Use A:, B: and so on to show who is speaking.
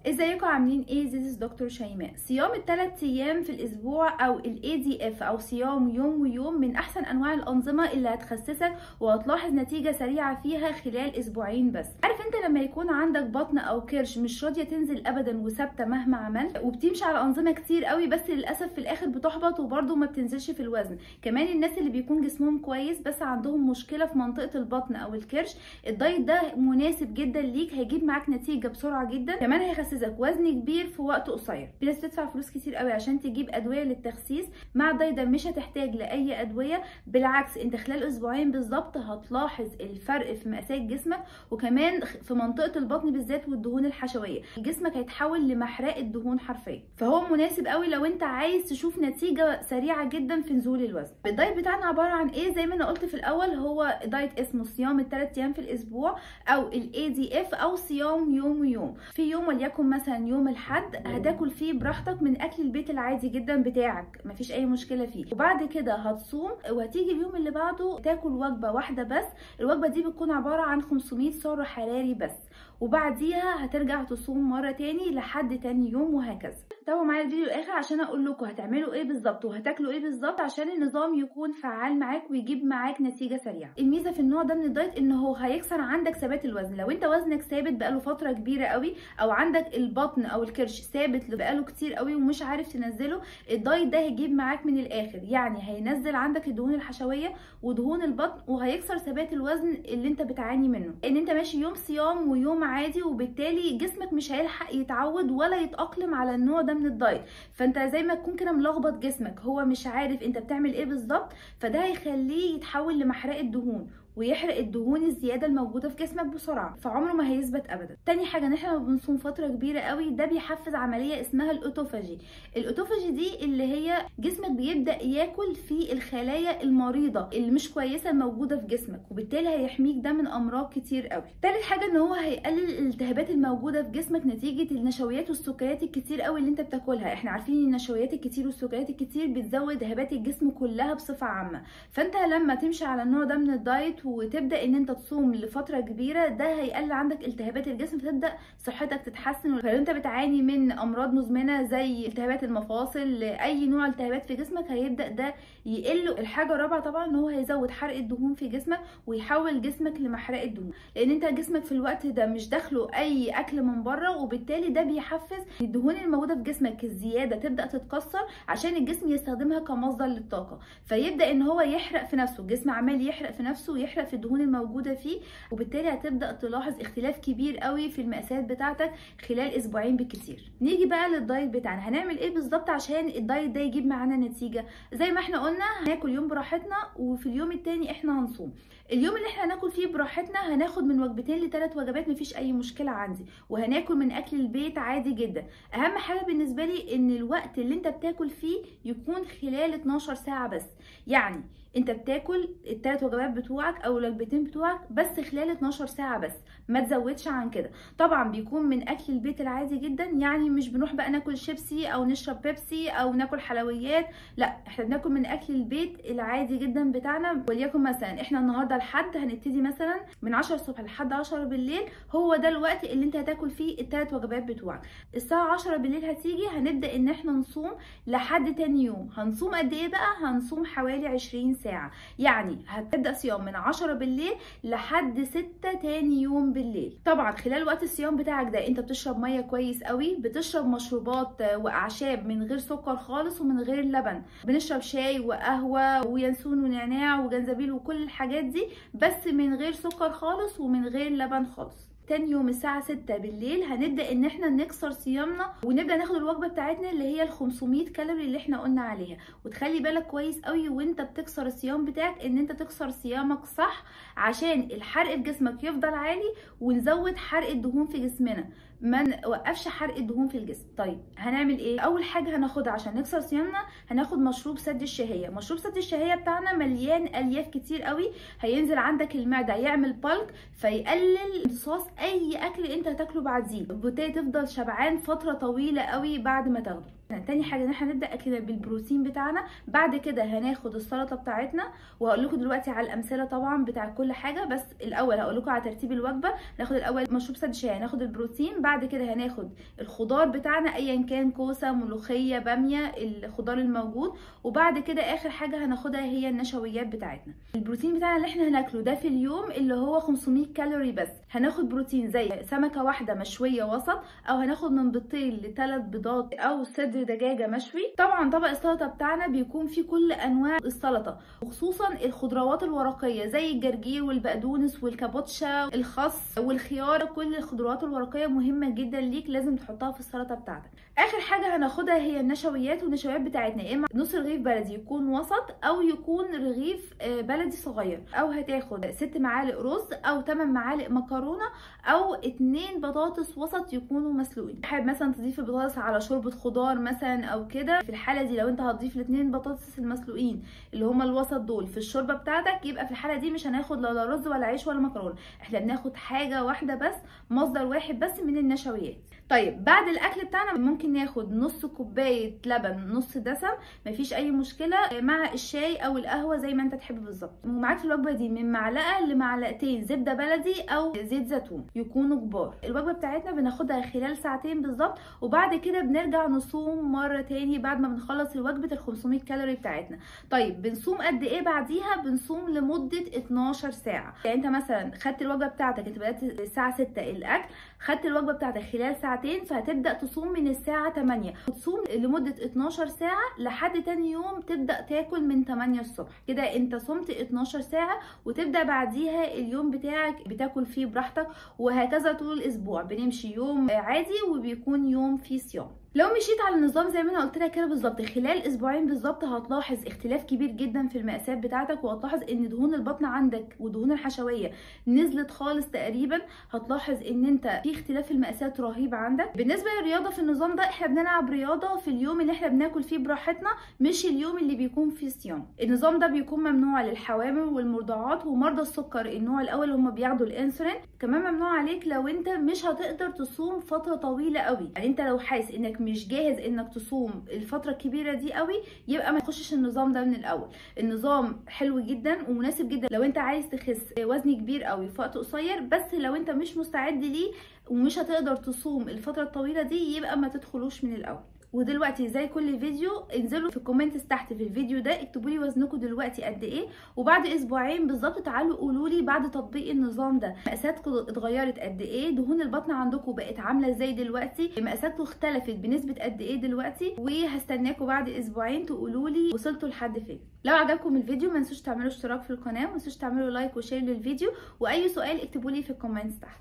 A: ازيكم عاملين ايه؟ This is دكتور شيماء. صيام ال3 ايام في الاسبوع او ال ADF او صيام يوم ويوم من احسن انواع الانظمه اللي هتخسسك وهتلاحظ نتيجه سريعه فيها خلال اسبوعين بس. عارف انت لما يكون عندك بطن او كرش مش راضيه تنزل ابدا وثابته مهما عملت، وبتمشي على انظمه كتير قوي بس للاسف في الاخر بتحبط وبرده ما بتنزلش في الوزن. كمان الناس اللي بيكون جسمهم كويس بس عندهم مشكله في منطقه البطن او الكرش، الدايت ده مناسب جدا ليك، هيجيب معاك نتيجه بسرعه جدا، كمان هيخسسك وزن كبير في وقت قصير. في ناس بتدفع فلوس كتير قوي عشان تجيب ادويه للتخسيس. مع الدايت ده مش هتحتاج لاي ادويه، بالعكس انت خلال اسبوعين بالظبط هتلاحظ الفرق في مقاسات جسمك، وكمان في منطقه البطن بالذات والدهون الحشويه. جسمك هيتحول لمحرقه دهون حرفيا، فهو مناسب قوي لو انت عايز تشوف نتيجه سريعه جدا في نزول الوزن. الدايت بتاعنا عباره عن ايه؟ زي ما انا قلت في الاول، هو دايت اسمه صيام ال3 ايام في الاسبوع او ال ADF او صيام يوم ويوم. في يوم وليكن مثلا يوم الحد هتاكل فيه براحتك من اكل البيت العادي جدا بتاعك، مفيش اي مشكله فيه، وبعد كده هتصوم وهتيجي اليوم اللي بعده تاكل وجبه واحده بس. الوجبه دي بتكون عباره عن 500 سعر حراري بس، وبعديها هترجع تصوم مره تاني لحد تاني يوم وهكذا. تابعوا معايا الفيديو الاخر عشان اقول لكم هتعملوا ايه بالظبط وهتاكلوا ايه بالظبط عشان النظام يكون فعال معاك ويجيب معاك نتيجه سريعه. الميزه في النوع ده من الدايت ان هو هيكسر عندك ثبات الوزن. لو انت وزنك ثابت بقاله فتره كبيره قوي، او عندك البطن او الكرش ثابت بقاله كتير قوي ومش عارف تنزله، الدايت ده هيجيب معاك من الاخر، يعني هينزل عندك الدهون الحشويه ودهون البطن، وهيكسر ثبات الوزن اللي انت بتعاني منه. ان انت ماشي يوم صيام ويوم عادي، وبالتالي جسمك مش هيلحق يتعود ولا يتاقلم على النوع ده من الدايت، فانت زي ما تكون كده ملخبط جسمك، هو مش عارف انت بتعمل ايه بالظبط، فده هيخليه يتحول لمحرقه دهون ويحرق الدهون الزياده الموجوده في جسمك بسرعه، فعمره ما هيثبت ابدا. تاني حاجه ان احنا لما بنصوم فتره كبيره قوي ده بيحفز عمليه اسمها الاوتوفاجي. الاوتوفاجي دي اللي هي جسمك بيبدا ياكل في الخلايا المريضه اللي مش كويسه الموجوده في جسمك، وبالتالي هيحميك ده من امراض كتير قوي. تالت حاجه ان هو هيقلل الالتهابات الموجوده في جسمك نتيجه النشويات والسكريات الكتير قوي اللي انت بتاكلها. احنا عارفين ان النشويات الكتير والسكريات الكتير بتزود هبات الجسم كلها بصفه عامه، فانت لما تمشي على النوع ده من الدايت وتبدا ان انت تصوم لفتره كبيره، ده هيقلل عندك التهابات الجسم، فتبدا صحتك تتحسن. فلو انت بتعاني من امراض مزمنه زي التهابات المفاصل، اي نوع التهابات في جسمك، هيبدا ده يقل. الحاجه الرابعه طبعا ان هو هيزود حرق الدهون في جسمك ويحول جسمك لمحرقه دهون، لان انت جسمك في الوقت ده مش داخله اي اكل من بره، وبالتالي ده بيحفز الدهون الموجوده في جسمك الزياده تبدا تتكسر عشان الجسم يستخدمها كمصدر للطاقه، فيبدا ان هو يحرق في نفسه. الجسم عمال يحرق في نفسه ويحرق في الدهون الموجوده فيه، وبالتالي هتبدا تلاحظ اختلاف كبير قوي في المقاسات بتاعتك خلال اسبوعين بالكتير. نيجي بقى للدايت بتاعنا، هنعمل ايه بالظبط عشان الدايت ده يجيب معانا نتيجه؟ زي ما احنا قلنا هناكل يوم براحتنا، وفي اليوم التاني احنا هنصوم. اليوم اللي احنا هناكل فيه براحتنا هناخد من وجبتين ل3 وجبات، مفيش اي مشكله عندي، وهناكل من اكل البيت عادي جدا. اهم حاجه بالنسبه لي ان الوقت اللي انت بتاكل فيه يكون خلال 12 ساعه بس، يعني انت بتاكل ال3 وجبات بتوعك او الوجبتين بتوعك بس خلال 12 ساعه بس، ما تزودش عن كده. طبعا بيكون من اكل البيت العادي جدا، يعني مش بنروح بقى ناكل شيبسي او نشرب بيبسي او ناكل حلويات، لا احنا بناكل من اكل البيت العادي جدا بتاعنا. وليكن مثلا احنا النهارده الحد هنبتدي مثلا من 10 الصبح لحد 10 بالليل، هو ده الوقت اللي انت هتاكل فيه ال3 وجبات بتوعك. الساعه 10 بالليل هتيجي هنبدا ان احنا نصوم لحد تاني يوم. هنصوم قد ايه بقى؟ هنصوم حوالي 20 ساعه، يعني هتبدا صيام من 10 بالليل لحد 6 تاني يوم بالليل. طبعا خلال وقت الصيام بتاعك ده انت بتشرب ميه كويس قوي، بتشرب مشروبات واعشاب من غير سكر خالص ومن غير لبن، بنشرب شاي وقهوه وينسون ونعناع وجنزبيل وكل الحاجات دي، بس من غير سكر خالص ومن غير لبن خالص. تاني يوم الساعة 6 بالليل هنبدأ ان احنا نكسر صيامنا ونبدأ ناخد الوجبة بتاعتنا اللي هي ال 500 كالوري اللي احنا قلنا عليها. وتخلي بالك كويس قوي وانت بتكسر الصيام بتاعك ان انت تكسر صيامك صح، عشان الحرق في جسمك يفضل عالي ونزود حرق الدهون في جسمنا، ما نوقفش حرق الدهون في الجسم. طيب هنعمل ايه؟ اول حاجه هناخدها عشان نكسر صيامنا، هناخد مشروب سد الشهيه. مشروب سد الشهيه بتاعنا مليان الياف كتير قوي، هينزل عندك المعده يعمل بالك فيقلل امتصاص اي اكل انت هتاكله بعديه، وبالتالي تفضل شبعان فتره طويله قوي بعد ما تاخده. تاني حاجه ان احنا نبدا اكلنا بالبروتين بتاعنا. بعد كده هناخد السلطه بتاعتنا، وهقول لكم دلوقتي على الامثله طبعا بتاع كل حاجه، بس الاول هقول لكم على ترتيب الوجبه. ناخد الاول مشروب سد شاي، هناخد البروتين، بعد كده هناخد الخضار بتاعنا ايا كان، كوسه، ملوخيه، باميه، الخضار الموجود، وبعد كده اخر حاجه هناخدها هي النشويات بتاعتنا. البروتين بتاعنا اللي احنا هناكله ده في اليوم اللي هو 500 كالوري بس. هناخد بروتين زي سمكه واحده مشويه وسط، او هناخد من بيضتين ل3 بيضات، او صدر دجاجه مشوي. طبعا طبق السلطه بتاعنا بيكون فيه كل انواع السلطه، وخصوصا الخضروات الورقيه زي الجرجير والبقدونس والكابوتشا، الخس والخيار. كل الخضروات الورقيه مهمه جدا ليك، لازم تحطها في السلطه بتاعتك. اخر حاجه هناخدها هي النشويات، والنشويات بتاعتنا يا اما نص رغيف بلدي يكون وسط، او يكون رغيف بلدي صغير، او هتاخد 6 معالق رز، او 8 معالق مكرونه، او 2 بطاطس وسط يكونوا مسلوقين. حابب مثلا تضيف البطاطس على شوربه خضار مثلا او كده، في الحاله دي لو انت هتضيف ال2 بطاطس المسلوقين اللي هما الوسط دول في الشوربه بتاعتك، يبقى في الحاله دي مش هناخد لا رز ولا عيش ولا مكرونه، احنا بناخد حاجه واحده بس، مصدر واحد بس من النشويات. طيب بعد الاكل بتاعنا ممكن ناخد نص كوبايه لبن نص دسم، مفيش اي مشكله، مع الشاي او القهوه زي ما انت تحب بالظبط. ومعاك في الوجبه دي من معلقه لمعلقتين زبده بلدي او زيت زيتون يكونوا كبار. الوجبه بتاعتنا بناخدها خلال ساعتين بالظبط، وبعد كده بنرجع نصوم مره تاني بعد ما بنخلص الوجبه ال 500 كالوري بتاعتنا. طيب بنصوم قد ايه بعديها؟ بنصوم لمده 12 ساعه. يعني انت مثلا خدت الوجبه بتاعتك، انت بدات الساعه 6 الاكل، خدت الوجبه بتاعتك خلال ساعتين، فهتبدا تصوم من الساعه 8 وتصوم لمده 12 ساعه لحد تاني يوم تبدا تاكل من 8 الصبح. كده انت صمت 12 ساعه، وتبدا بعديها اليوم بتاعك بتاكل فيه براحتك، وهكذا طول الاسبوع بنمشي يوم عادي وبيكون يوم فيه صيام. لو مشيت على النظام زي ما انا قلت لك كده بالظبط، خلال اسبوعين بالظبط هتلاحظ اختلاف كبير جدا في المقاسات بتاعتك، وهتلاحظ ان دهون البطن عندك ودهون الحشويه نزلت خالص تقريبا. هتلاحظ ان انت في اختلاف في المقاسات رهيب عندك. بالنسبه للرياضه في النظام ده، احنا بنلعب رياضه في اليوم اللي احنا بناكل فيه براحتنا، مش اليوم اللي بيكون فيه صيام. النظام ده بيكون ممنوع للحوامل والمرضعات ومرضى السكر النوع الاول اللي هم بياخدوا الانسولين. كمان ممنوع عليك لو انت مش هتقدر تصوم فتره طويله قوي. يعني انت لو حاسس انك مش جاهز انك تصوم الفتره الكبيره دي قوي، يبقى ما تخشش النظام ده من الاول. النظام حلو جدا ومناسب جدا لو انت عايز تخس وزن كبير قوي في وقت قصير، بس لو انت مش مستعد ليه ومش هتقدر تصوم الفتره الطويله دي، يبقى ما تدخلوش من الاول. ودلوقتي زي كل فيديو، انزلوا في الكومنتس تحت في الفيديو ده اكتبوا لي وزنكم دلوقتي قد ايه، وبعد اسبوعين بالظبط تعالوا قولوا لي بعد تطبيق النظام ده مقاساتكم اتغيرت قد ايه، دهون البطن عندكم بقت عامله ازاي دلوقتي، مقاساتكم اختلفت بنسبه قد ايه دلوقتي، وهستناكم بعد اسبوعين تقولوا لي وصلتوا لحد فين. لو عجبكم الفيديو ما تنسوش تعملوا اشتراك في القناه، وما تنسوش تعملوا لايك وشير للفيديو، واي سؤال اكتبوا لي في الكومنتس تحت.